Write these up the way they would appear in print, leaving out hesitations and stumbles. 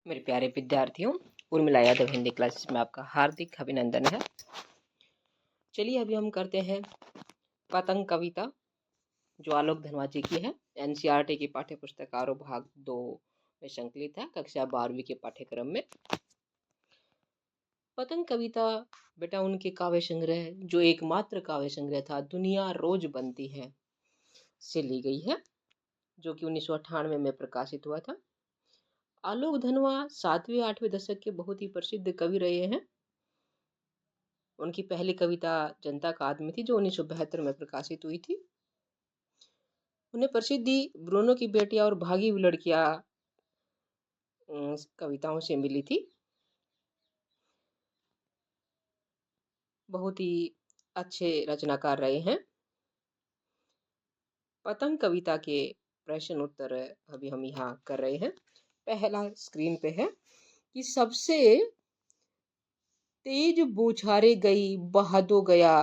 मेरे प्यारे विद्यार्थियों, उर्मिला यादव हिंदी क्लासेस में आपका हार्दिक अभिनंदन है। चलिए अभी हम करते हैं पतंग कविता, जो आलोक धनवा जी की है। एनसीईआरटी की पाठ्य पुस्तक आरो भाग 2 में संकलित है, कक्षा 12वीं के पाठ्यक्रम में। पतंग कविता बेटा उनके काव्य संग्रह, जो एकमात्र काव्य संग्रह था दुनिया रोज बनती है से ली गई है, जो कि 1998 में प्रकाशित हुआ था। आलोक धनवा 7वें-8वें दशक के बहुत ही प्रसिद्ध कवि रहे हैं। उनकी पहली कविता जनता का आदमी थी, जो 1972 में प्रकाशित हुई थी। उन्हें प्रसिद्धि ब्रूनो की बेटियां और भागी हुई लड़कियां कविताओं से मिली थी। बहुत ही अच्छे रचनाकार रहे हैं। पतंग कविता के प्रश्न उत्तर अभी हम यहाँ कर रहे हैं। पहला स्क्रीन पे है कि सबसे तेज बौछारे गई बहादो गया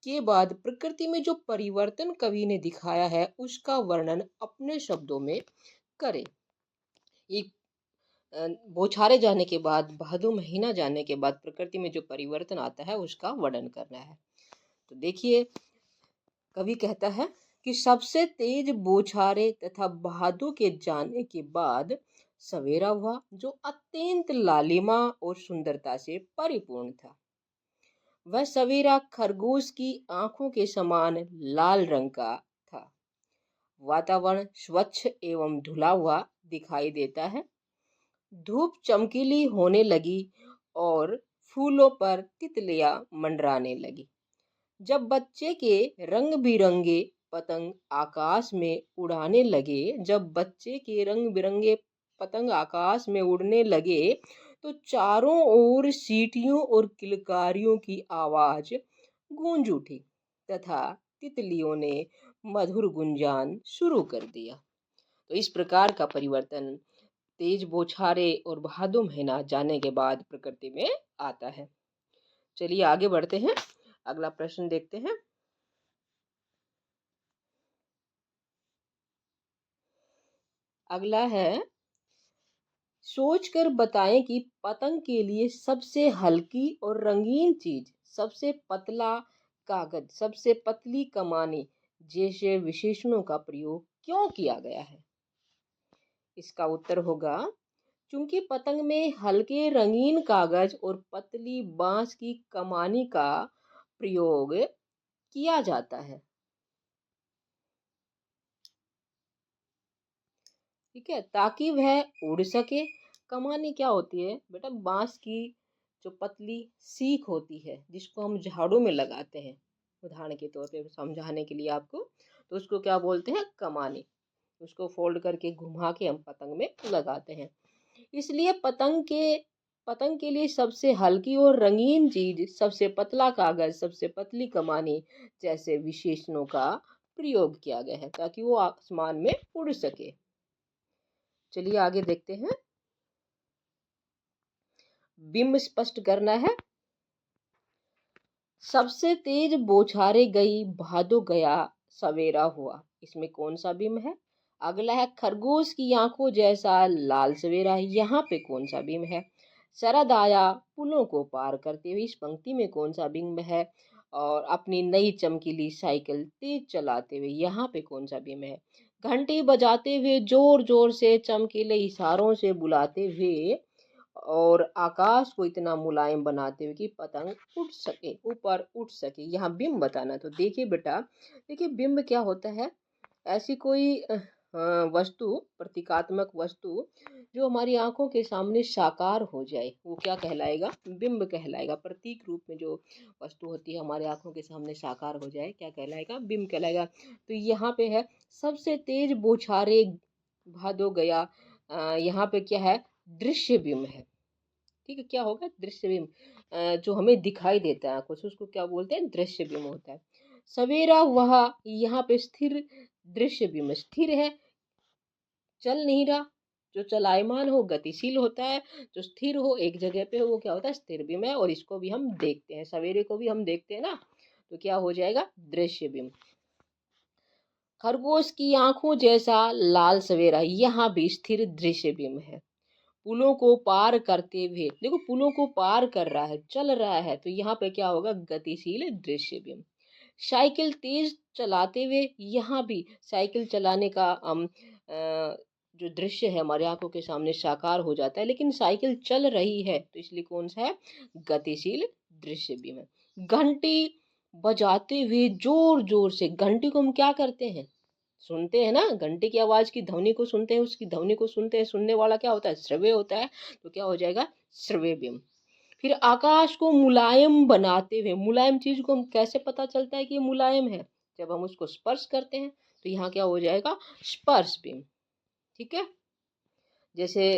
के बाद प्रकृति में जो परिवर्तन कवि ने दिखाया है उसका वर्णन अपने शब्दों में करें। एक बौछारे जाने के बाद, भादो महीना जाने के बाद प्रकृति में जो परिवर्तन आता है उसका वर्णन करना है। तो देखिए, कवि कहता है कि सबसे तेज बौछारे तथा भादो के जाने के बाद सवेरा हुआ, जो अत्यंत लालिमा और सुंदरता से परिपूर्ण था। वह सवेरा खरगोश की आंखों के समान लाल रंग का था। वातावरण स्वच्छ एवं धुला हुआ दिखाई देता है। धूप चमकीली होने लगी और फूलों पर तितलियां मंडराने लगी। जब बच्चे के रंग बिरंगे पतंग आकाश में उड़ाने लगे जब बच्चे के रंग बिरंगे पतंग आकाश में उड़ने लगे तो चारों ओर सीटियों और किलकारियों की आवाज गूंज उठी तथा तितलियों ने मधुर गुंजान शुरू कर दिया। तो इस प्रकार का परिवर्तन तेज बौछारे और भादो महीना जाने के बाद प्रकृति में आता है। चलिए आगे बढ़ते हैं, अगला प्रश्न देखते हैं। अगला है, सोचकर बताएं कि पतंग के लिए सबसे हल्की और रंगीन चीज, सबसे पतला कागज, सबसे पतली कमानी जैसे विशेषणों का प्रयोग क्यों किया गया है। इसका उत्तर होगा, क्योंकि पतंग में हल्के रंगीन कागज और पतली बांस की कमानी का प्रयोग किया जाता है। ठीक है, ताकि वह उड़ सके। कमानी क्या होती है बेटा? बांस की जो पतली सीख होती है जिसको हम झाड़ू में लगाते हैं, उदाहरण के तौर पे समझाने के लिए आपको, तो उसको क्या बोलते हैं? कमानी। उसको फोल्ड करके घुमा के हम पतंग में लगाते हैं। इसलिए पतंग के लिए सबसे हल्की और रंगीन चीज, सबसे पतला कागज, सबसे पतली कमानी जैसे विशेषणों का प्रयोग किया गया है ताकि वो आसमान में उड़ सके। चलिए आगे देखते हैं। बिंब स्पष्ट करना है। सबसे तेज बौछारे गई भादो गया सवेरा हुआ, इसमें कौन सा बिंब है? अगला है, खरगोश की आंखों जैसा लाल सवेरा, यहाँ पे कौन सा बिंब है? शरद आया पुलों को पार करते हुए, इस पंक्ति में कौन सा बिंब है? और अपनी नई चमकीली साइकिल तेज चलाते हुए, यहाँ पे कौन सा बिंब है? घंटी बजाते हुए, जोर जोर से चमकीले इशारों से बुलाते हुए और आकाश को इतना मुलायम बनाते हुए कि पतंग उड़ सके, ऊपर उठ सके, यहाँ बिंब बताना। तो देखिए बेटा, देखिए बिंब क्या होता है? ऐसी कोई वस्तु, प्रतीकात्मक वस्तु जो हमारी आंखों के सामने साकार हो जाए, वो क्या कहलाएगा? बिंब कहलाएगा। प्रतीक रूप में जो वस्तु होती है हमारे आंखों के सामने साकार हो जाए, क्या कहलाएगा? बिंब कहलाएगा। तो यहाँ पे है, सबसे तेज बौछारे भादो गया, यहाँ पे क्या है? दृश्य बिंब है। ठीक है, क्या होगा? दृश्य बिंब, जो हमें दिखाई देता है कुछ, उसको क्या बोलते हैं? दृश्य बिंब होता है। सवेरा वह, यहाँ पे स्थिर दृश्य बिंब, स्थिर है, चल नहीं रहा। जो चलायमान हो, गतिशील होता है, जो स्थिर हो, एक जगह पे हो, वो क्या होता है? स्थिर बिंब है। और इसको भी हम देखते हैं, सवेरे को भी हम देखते हैं ना, तो क्या हो जाएगा? दृश्य बिंब। खरगोश की आंखों जैसा लाल सवेरा, यहाँ भी स्थिर दृश्य बिंब है। पुलों को पार करते हुए, देखो पुलों को पार कर रहा है, चल रहा है, तो यहाँ पे क्या होगा, गतिशील दृश्य बिंब। साइकिल तेज चलाते हुए, यहाँ भी साइकिल चलाने का जो दृश्य है हमारे आंखों के सामने साकार हो जाता है, लेकिन साइकिल चल रही है, तो इसलिए कौन सा है, गतिशील दृश्य बिंब है। घंटी बजाते हुए जोर जोर से, घंटी को हम क्या करते हैं, सुनते हैं ना, घंटे की आवाज की ध्वनि को सुनते हैं, उसकी ध्वनि को सुनते हैं, सुनने वाला क्या होता है, श्रव्य होता है, तो क्या हो जाएगा, श्रव्य बिंब। फिर आकाश को मुलायम बनाते हुए, मुलायम चीज को हम कैसे पता चलता है कि ये मुलायम है, जब हम उसको स्पर्श करते हैं, तो यहाँ क्या हो जाएगा, स्पर्श बिंब। ठीक है, जैसे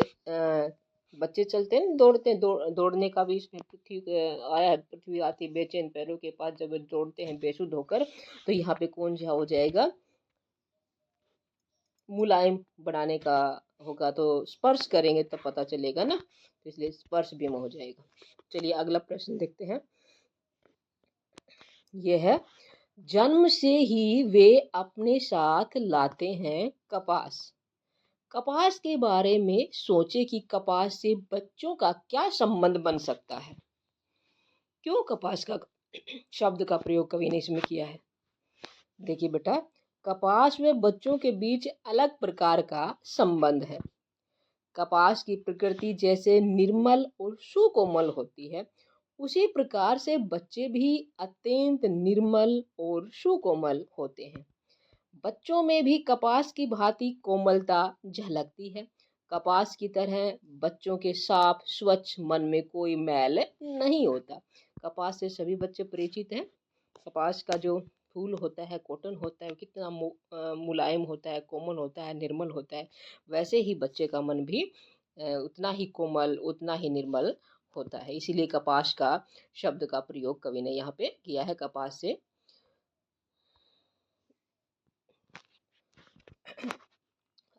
बच्चे चलते हैं, दौड़ते हैं, दौड़ने का भी इसमें पृथ्वी आया है, पृथ्वी आती बेचैन पैरों के पास, जब दौड़ते हैं बेसुध होकर, तो यहाँ पे कौन सा हो जाएगा, मुलायम बनाने का होगा, तो स्पर्श करेंगे तब पता चलेगा ना, तो इसलिए स्पर्श बिंब हो जाएगा। चलिए अगला प्रश्न देखते हैं। यह है, जन्म से ही वे अपने साथ लाते हैं कपास। कपास के बारे में सोचे कि कपास से बच्चों का क्या संबंध बन सकता है। क्यों कपास का शब्द का प्रयोग कवि ने इसमें किया है। देखिए बेटा, कपास में बच्चों के बीच अलग प्रकार का संबंध है। कपास की प्रकृति जैसे निर्मल और सुकोमल होती है, उसी प्रकार से बच्चे भी अत्यंत निर्मल और सुकोमल होते हैं। बच्चों में भी कपास की भांति कोमलता झलकती है। कपास की तरह बच्चों के साफ स्वच्छ मन में कोई मैल नहीं होता। कपास से सभी बच्चे परिचित हैं। कपास का जो फूल होता है, कॉटन होता है, कितना मुलायम होता है, कोमल होता है, निर्मल होता है। वैसे ही बच्चे का मन भी उतना ही कोमल, उतना ही निर्मल होता है। इसीलिए कपास का शब्द का प्रयोग कवि ने यहाँ पे किया है, कपास से।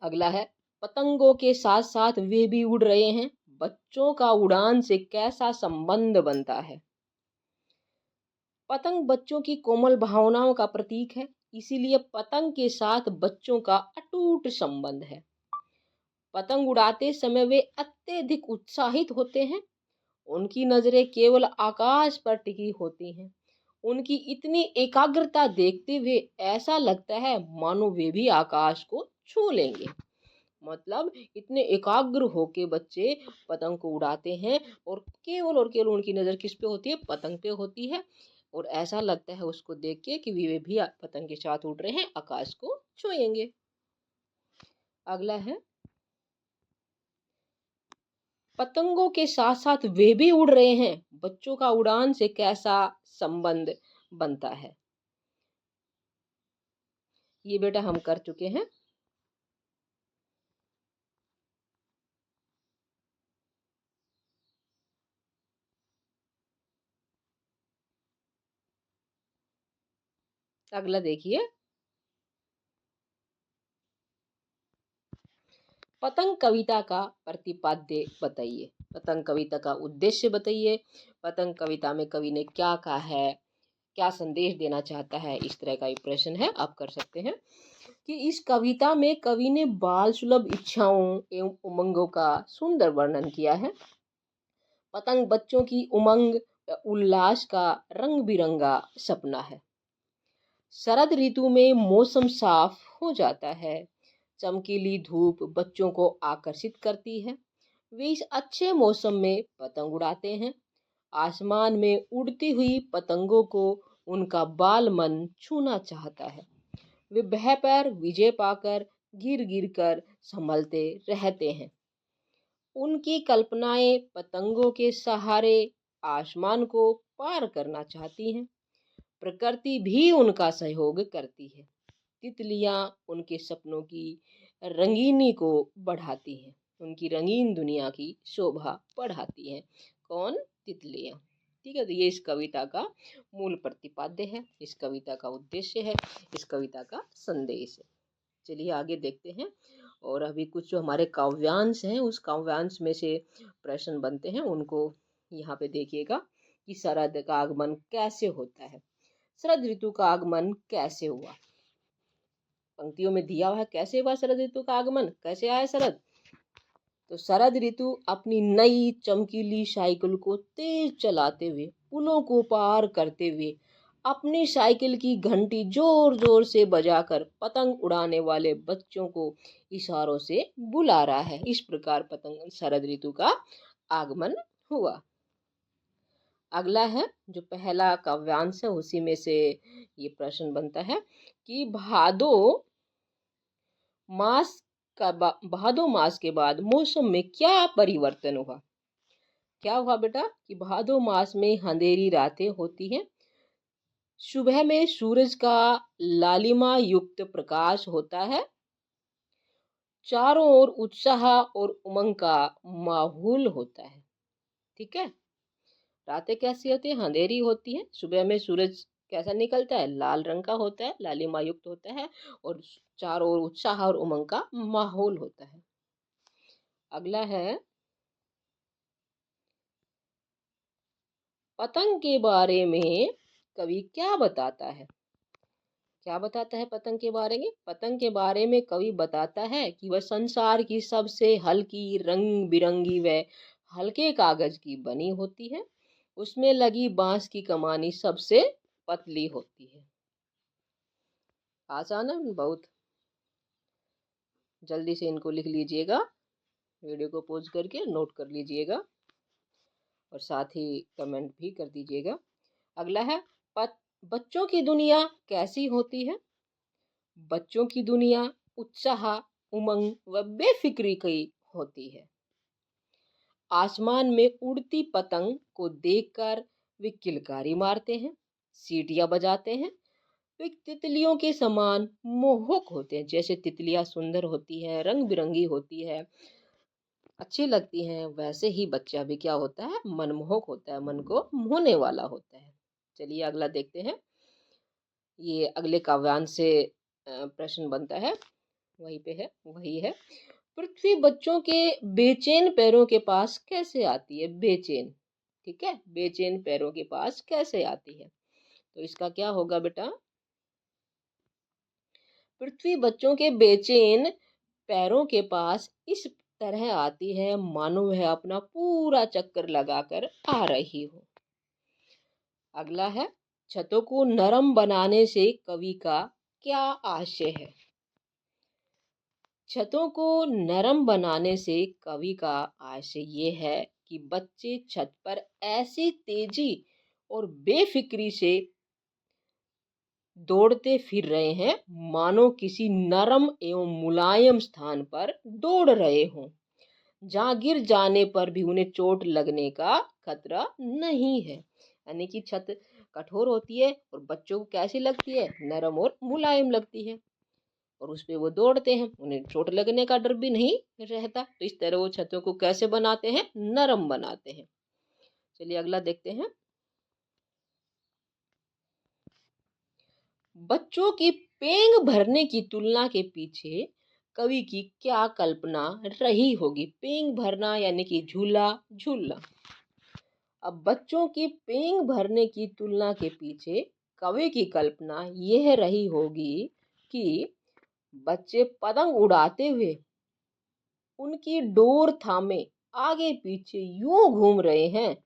अगला है, पतंगों के साथ साथ वे भी उड़ रहे हैं, बच्चों का उड़ान से कैसा संबंध बनता है। पतंग बच्चों की कोमल भावनाओं का प्रतीक है, इसीलिए पतंग के साथ बच्चों का अटूट संबंध है। पतंग उड़ाते समय वे अत्यधिक उत्साहित होते हैं। उनकी नजरें केवल आकाश पर टिकी होती हैं। उनकी इतनी एकाग्रता देखते हुए ऐसा लगता है मानो वे भी आकाश को छू लेंगे। मतलब इतने एकाग्र होके बच्चे पतंग को उड़ाते हैं, और केवल उनकी नज़र किस पे होती है, पतंग पे होती है, और ऐसा लगता है उसको देख के कि वे भी पतंग के साथ उड़ रहे हैं, आकाश को छुएंगे। अगला है, पतंगों के साथ साथ वे भी उड़ रहे हैं, बच्चों का उड़ान से कैसा संबंध बनता है। ये बेटा हम कर चुके हैं। अगला देखिए, पतंग कविता का प्रतिपाद्य बताइए। पतंग कविता का उद्देश्य बताइए। पतंग कविता में कवि ने क्या कहा है, क्या संदेश देना चाहता है, इस तरह का एक प्रश्न है, आप कर सकते हैं। कि इस कविता में कवि ने बाल सुलभ इच्छाओं एवं उमंगों का सुंदर वर्णन किया है। पतंग बच्चों की उमंग उल्लास का रंग बिरंगा सपना है। शरद ऋतु में मौसम साफ हो जाता है। चमकीली धूप बच्चों को आकर्षित करती है। वे इस अच्छे मौसम में पतंग उड़ाते हैं। आसमान में उड़ती हुई पतंगों को उनका बाल मन छूना चाहता है। वे बह पर विजय पाकर गिर गिर कर संभलते रहते हैं। उनकी कल्पनाएं पतंगों के सहारे आसमान को पार करना चाहती हैं। प्रकृति भी उनका सहयोग करती है। तितलियां उनके सपनों की रंगीनी को बढ़ाती हैं, उनकी रंगीन दुनिया की शोभा बढ़ाती हैं। कौन? तितलियां। ठीक है, तो ये इस कविता का मूल प्रतिपाद्य है, इस कविता का उद्देश्य है, इस कविता का संदेश है। चलिए आगे देखते हैं। और अभी कुछ जो हमारे काव्यांश हैं, उस काव्यांश में से प्रश्न बनते हैं, उनको यहाँ पे देखिएगा कि शरद का आगमन कैसे होता है। शरद ऋतु का आगमन कैसे हुआ, पंक्तियों में दिया हुआ है कैसे हुआ शरद ऋतु का आगमन, कैसे आया शरद। तो शरद ऋतु अपनी नई चमकीली साइकिल को तेज चलाते हुए, पुलों को पार करते हुए, अपनी साइकिल की घंटी जोर जोर से बजाकर पतंग उड़ाने वाले बच्चों को इशारों से बुला रहा है। इस प्रकार पतंग शरद ऋतु का आगमन हुआ। अगला है जो पहला काव्यांश है, उसी में से ये प्रश्न बनता है कि मास भादो मास के बाद मौसम में क्या परिवर्तन हुआ। क्या हुआ बेटा कि भादो मास में अंधेरी रातें होती हैं, सुबह में सूरज का लालिमा युक्त प्रकाश होता है, चारों ओर उत्साह और उमंग का माहौल होता है। ठीक है, रातें कैसी होती है, अंधेरी होती है, सुबह में सूरज कैसा निकलता है, लाल रंग का होता है, लालिमा युक्त होता है, और चारों ओर उत्साह और उमंग का माहौल होता है। अगला है पतंग के बारे में कवि क्या बताता है। क्या बताता है पतंग के बारे में? पतंग के बारे में कवि बताता है कि वह संसार की सबसे हल्की, रंग बिरंगी व हल्के कागज की बनी होती है, उसमें लगी बांस की कमानी सबसे पतली होती है। आसान है बहुत, जल्दी से इनको लिख लीजिएगा, वीडियो को पॉज करके नोट कर लीजिएगा और साथ ही कमेंट भी कर दीजिएगा। अगला है बच्चों की दुनिया कैसी होती है। बच्चों की दुनिया उत्साह, उमंग व बेफिक्री की होती है। आसमान में उड़ती पतंग को देखकर वे किलकारी मारते हैं, सीटियां बजाते हैं। वे तितलियों के समान मोहक होते हैं, जैसे तितलियां सुंदर होती है, रंग बिरंगी होती है, अच्छी लगती हैं, वैसे ही बच्चा भी क्या होता है, मनमोहक होता है, मन को मोहने वाला होता है। चलिए अगला देखते हैं। ये अगले काव्यांश से प्रश्न बनता है, वही है। पृथ्वी बच्चों के बेचैन पैरों के पास कैसे आती है। बेचैन, ठीक है, बेचैन पैरों के पास कैसे आती है, तो इसका क्या होगा बेटा। पृथ्वी बच्चों के बेचैन पैरों के पास इस तरह आती है मानो वह अपना पूरा चक्कर लगाकर आ रही हो। अगला है छतों को नरम बनाने से कवि का क्या आशय है। छतों को नरम बनाने से कवि का आशय ये है कि बच्चे छत पर ऐसी तेजी और बेफिक्री से दौड़ते फिर रहे हैं मानो किसी नरम एवं मुलायम स्थान पर दौड़ रहे हों, जहां गिर जाने पर भी उन्हें चोट लगने का खतरा नहीं है। यानी कि छत कठोर होती है और बच्चों को कैसी लगती है, नरम और मुलायम लगती है, और उस पे वो दौड़ते हैं, उन्हें चोट लगने का डर भी नहीं रहता। तो इस तरह वो छतों को कैसे बनाते हैं, नरम बनाते हैं। चलिए अगला देखते हैं। बच्चों की पेंग भरने की तुलना के पीछे कवि की क्या कल्पना रही होगी। पेंग भरना यानी कि झूला झूलना। अब बच्चों की पेंग भरने की तुलना के पीछे कवि की कल्पना यह रही होगी कि बच्चे पतंग उड़ाते हुए उनकी डोर थामे आगे पीछे यूं घूम रहे हैं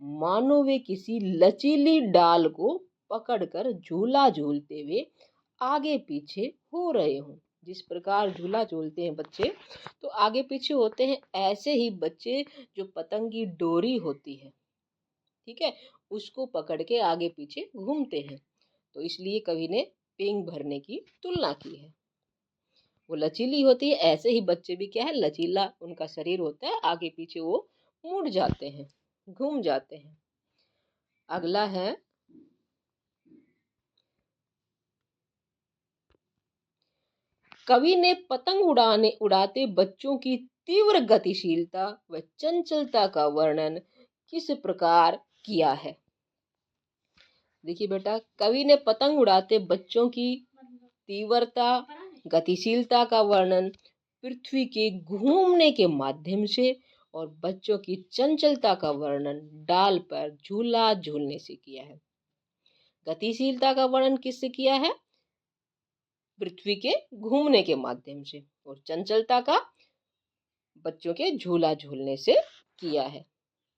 मानो वे किसी लचीली डाल को पकड़कर झूला झूलते हुए आगे पीछे हो रहे हों। जिस प्रकार झूला झूलते हैं बच्चे तो आगे पीछे होते हैं, ऐसे ही बच्चे जो पतंग की डोरी होती है, ठीक है, उसको पकड़ के आगे पीछे घूमते हैं। तो इसलिए कवि ने पेंग भरने की तुलना की है। वो लचीली होती है, ऐसे ही बच्चे भी क्या है, लचीला उनका शरीर होता है, आगे पीछे वो मुड़ जाते हैं, घूम जाते हैं। अगला है कवि ने पतंग उड़ाते बच्चों की तीव्र गतिशीलता व चंचलता का वर्णन किस प्रकार किया है। देखिए बेटा, कवि ने पतंग उड़ाते बच्चों की तीव्रता, गतिशीलता का वर्णन पृथ्वी के घूमने के माध्यम से और बच्चों की चंचलता का वर्णन डाल पर झूला झूलने से किया है। गतिशीलता का वर्णन किससे किया है, पृथ्वी के घूमने के माध्यम से, और चंचलता का बच्चों के झूला झूलने से किया है।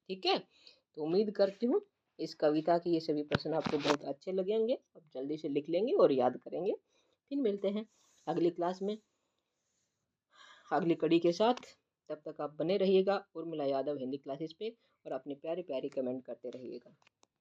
ठीक है, तो उम्मीद करती हूँ इस कविता के ये सभी प्रश्न आपको बहुत अच्छे लगेंगे। अब जल्दी से लिख लेंगे और याद करेंगे। फिर मिलते हैं अगली क्लास में अगली कड़ी के साथ। तब तक आप बने रहिएगा उर्मिला यादव हिंदी क्लासेस पे और अपने प्यारे प्यारे कमेंट करते रहिएगा।